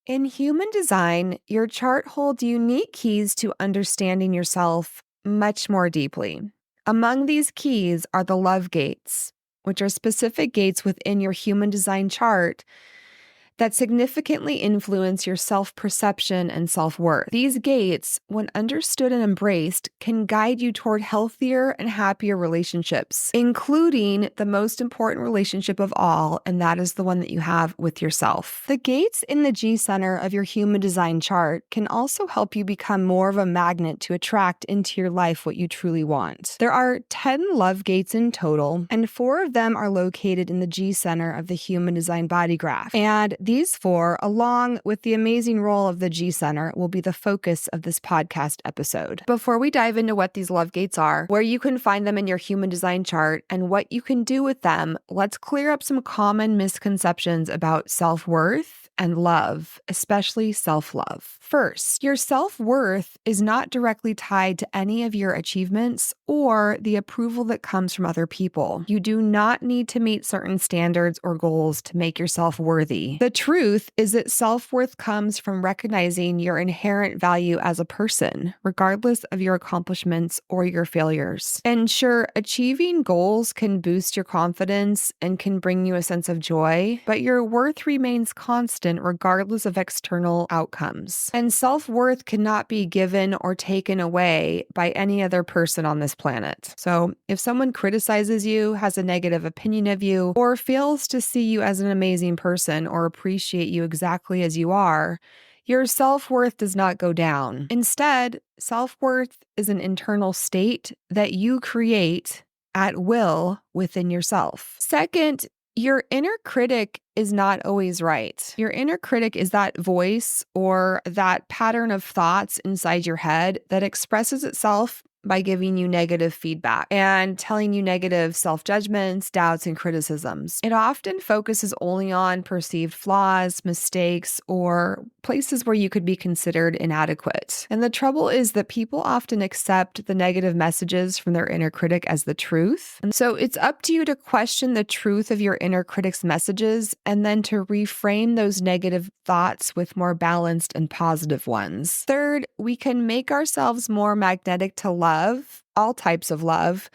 In human design, your chart holds unique keys to understanding yourself much more deeply. Among these keys are the love gates, which are specific gates within your human design chart that significantly influence your self-perception and self-worth. These gates, when understood and embraced, can guide you toward healthier and happier relationships, including the most important relationship of all, and that is the one that you have with yourself. The gates in the G center of your human design chart can also help you become more of a magnet to attract into your life what you truly want. There are 10 love gates in total, and 4 of them are located in the G center of the human design body graph. And these 4, along with the amazing role of the G Center, will be the focus of this podcast episode. Before we dive into what these love gates are, where you can find them in your human design chart, and what you can do with them, let's clear up some common misconceptions about self-worth and love, especially self-love. First, your self-worth is not directly tied to any of your achievements or the approval that comes from other people. You do not need to meet certain standards or goals to make yourself worthy. The truth is that self-worth comes from recognizing your inherent value as a person, regardless of your accomplishments or your failures. And sure, achieving goals can boost your confidence and can bring you a sense of joy, but your worth remains constant regardless of external outcomes. And self-worth cannot be given or taken away by any other person on this planet. So if someone criticizes you, has a negative opinion of you, or fails to see you as an amazing person or appreciate you exactly as you are, your self-worth does not go down. Instead, self-worth is an internal state that you create at will within yourself. Second, your inner critic is not always right. Your inner critic is that voice or that pattern of thoughts inside your head that expresses itself by giving you negative feedback and telling you negative self-judgments, doubts, and criticisms. It often focuses only on perceived flaws, mistakes, or places where you could be considered inadequate. And the trouble is that people often accept the negative messages from their inner critic as the truth. And so it's up to you to question the truth of your inner critic's messages and then to reframe those negative thoughts with more balanced and positive ones. Third, we can make ourselves more magnetic to love, all types of love,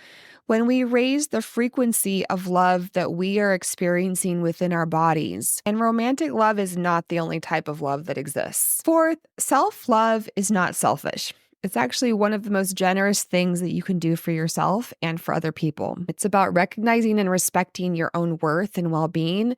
when we raise the frequency of love that we are experiencing within our bodies. And romantic love is not the only type of love that exists. Fourth, self-love is not selfish. It's actually one of the most generous things that you can do for yourself and for other people. It's about recognizing and respecting your own worth and well-being,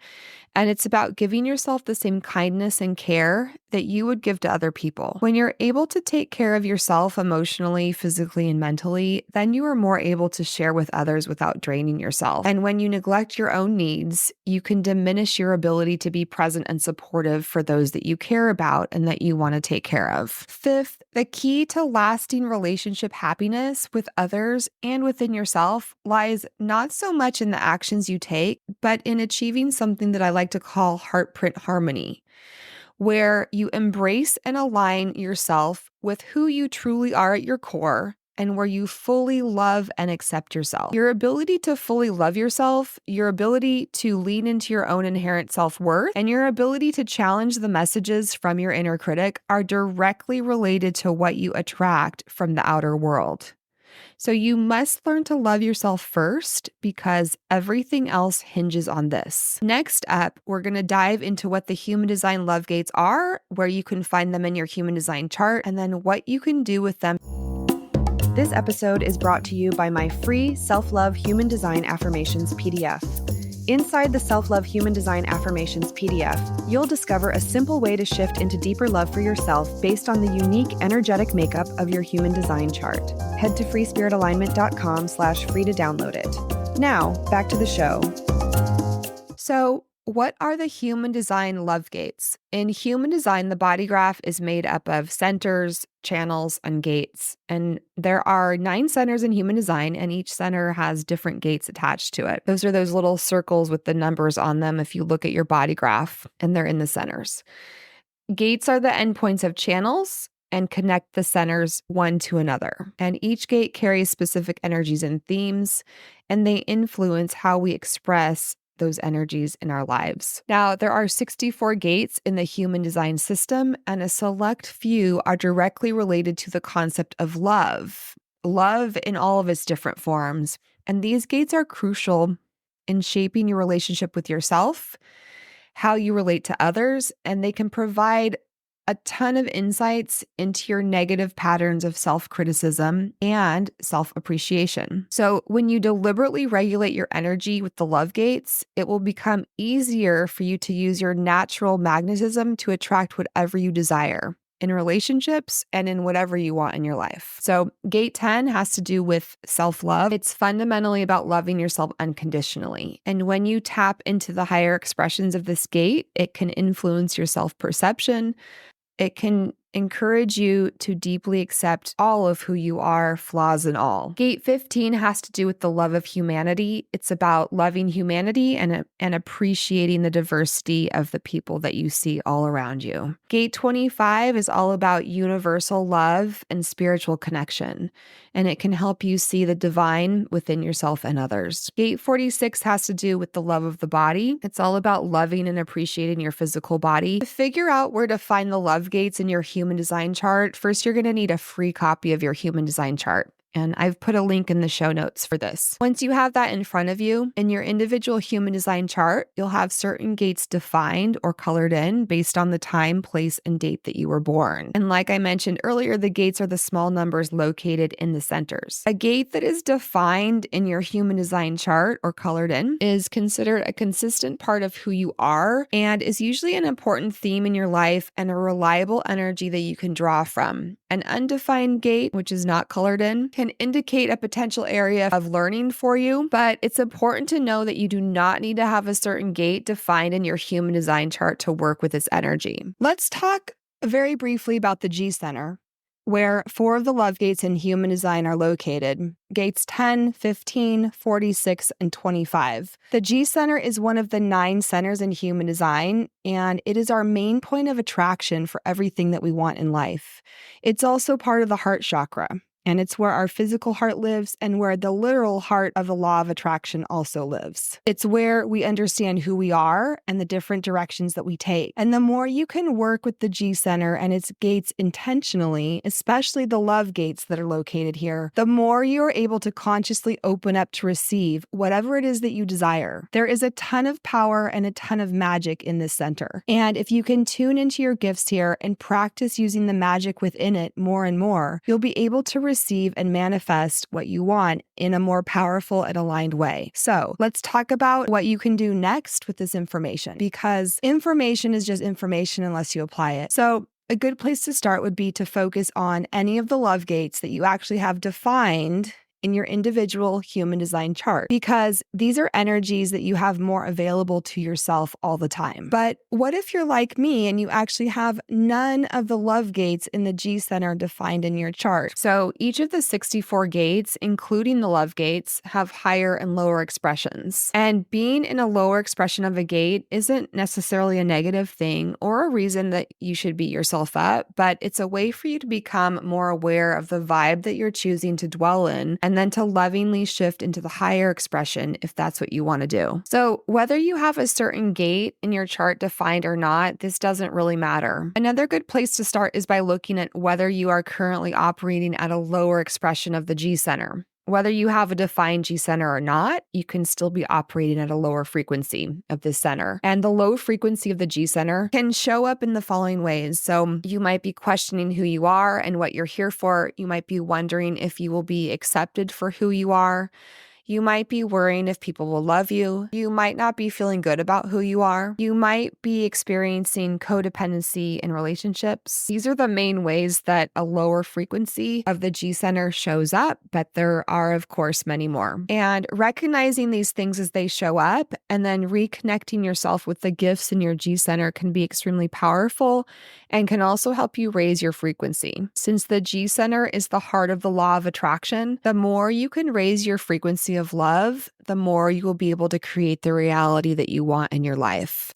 and it's about giving yourself the same kindness and care that you would give to other people. When you're able to take care of yourself emotionally, physically, and mentally, then you are more able to share with others without draining yourself. And when you neglect your own needs, you can diminish your ability to be present and supportive for those that you care about and that you want to take care of. Fifth, the key to lasting relationship happiness with others and within yourself lies not so much in the actions you take, but in achieving something that I like to call heartprint harmony, where you embrace and align yourself with who you truly are at your core and where you fully love and accept yourself. Your ability to fully love yourself, your ability to lean into your own inherent self-worth, and your ability to challenge the messages from your inner critic are directly related to what you attract from the outer world. So you must learn to love yourself first because everything else hinges on this. Next up, we're going to dive into what the human design love gates are, where you can find them in your human design chart, and then what you can do with them. This episode is brought to you by my free Self-Love Human Design Affirmations PDF. Inside the Self-Love Human Design Affirmations PDF, you'll discover a simple way to shift into deeper love for yourself based on the unique energetic makeup of your human design chart. Head to freespiritalignment.com/free to download it. Now, back to the show. So, what are the human design love gates? In human design, the body graph is made up of centers, channels, and gates. And there are 9 centers in human design, and each center has different gates attached to it. Those are those little circles with the numbers on them if you look at your body graph, and they're in the centers. Gates are the endpoints of channels and connect the centers one to another. And each gate carries specific energies and themes, and they influence how we express those energies in our lives. Now, there are 64 gates in the human design system, and a select few are directly related to the concept of love. Love in all of its different forms. And these gates are crucial in shaping your relationship with yourself, how you relate to others, and they can provide a ton of insights into your negative patterns of self-criticism and self-appreciation. So when you deliberately regulate your energy with the love gates, it will become easier for you to use your natural magnetism to attract whatever you desire in relationships and in whatever you want in your life. So gate 10 has to do with self-love. It's fundamentally about loving yourself unconditionally. And when you tap into the higher expressions of this gate, it can influence your self-perception. It can encourage you to deeply accept all of who you are, flaws and all. Gate 15 has to do with the love of humanity. It's about loving humanity and appreciating the diversity of the people that you see all around you. Gate 25 is all about universal love and spiritual connection, and it can help you see the divine within yourself and others. Gate 46 has to do with the love of the body. It's all about loving and appreciating your physical body. To figure out where to find the love gates in your human design chart, first you're going to need a free copy of your human design chart. And I've put a link in the show notes for this. Once you have that in front of you, in your individual human design chart, you'll have certain gates defined or colored in based on the time, place, and date that you were born. And like I mentioned earlier, the gates are the small numbers located in the centers. A gate that is defined in your human design chart or colored in is considered a consistent part of who you are and is usually an important theme in your life and a reliable energy that you can draw from. An undefined gate, which is not colored in, can indicate a potential area of learning for you, but it's important to know that you do not need to have a certain gate defined in your human design chart to work with this energy. Let's talk very briefly about the G center, where 4 of the love gates in human design are located. Gates 10, 15, 46, and 25. The G center is one of the 9 centers in human design, and it is our main point of attraction for everything that we want in life. It's also part of the heart chakra. And it's where our physical heart lives and where the literal heart of the law of attraction also lives. It's where we understand who we are and the different directions that we take. And the more you can work with the G center and its gates intentionally, especially the love gates that are located here, the more you're able to consciously open up to receive whatever it is that you desire. There is a ton of power and a ton of magic in this center. And if you can tune into your gifts here and practice using the magic within it more and more, you'll be able to receive and manifest what you want in a more powerful and aligned way. So let's talk about what you can do next with this information, because information is just information unless you apply it. So a good place to start would be to focus on any of the love gates that you actually have defined in your individual human design chart, because these are energies that you have more available to yourself all the time. But what if you're like me and you actually have none of the love gates in the G center defined in your chart? So each of the 64 gates, including the love gates, have higher and lower expressions. And being in a lower expression of a gate isn't necessarily a negative thing or a reason that you should beat yourself up, but it's a way for you to become more aware of the vibe that you're choosing to dwell in, and then to lovingly shift into the higher expression if that's what you want to do. So whether you have a certain gate in your chart defined or not, this doesn't really matter. Another good place to start is by looking at whether you are currently operating at a lower expression of the G center. Whether you have a defined G center or not, you can still be operating at a lower frequency of this center. And the low frequency of the G center can show up in the following ways. So you might be questioning who you are and what you're here for. You might be wondering if you will be accepted for who you are. You might be worrying if people will love you. You might not be feeling good about who you are. You might be experiencing codependency in relationships. These are the main ways that a lower frequency of the G center shows up, but there are, of course, many more. And recognizing these things as they show up and then reconnecting yourself with the gifts in your G center can be extremely powerful and can also help you raise your frequency. Since the G center is the heart of the law of attraction, the more you can raise your frequency of love, the more you will be able to create the reality that you want in your life.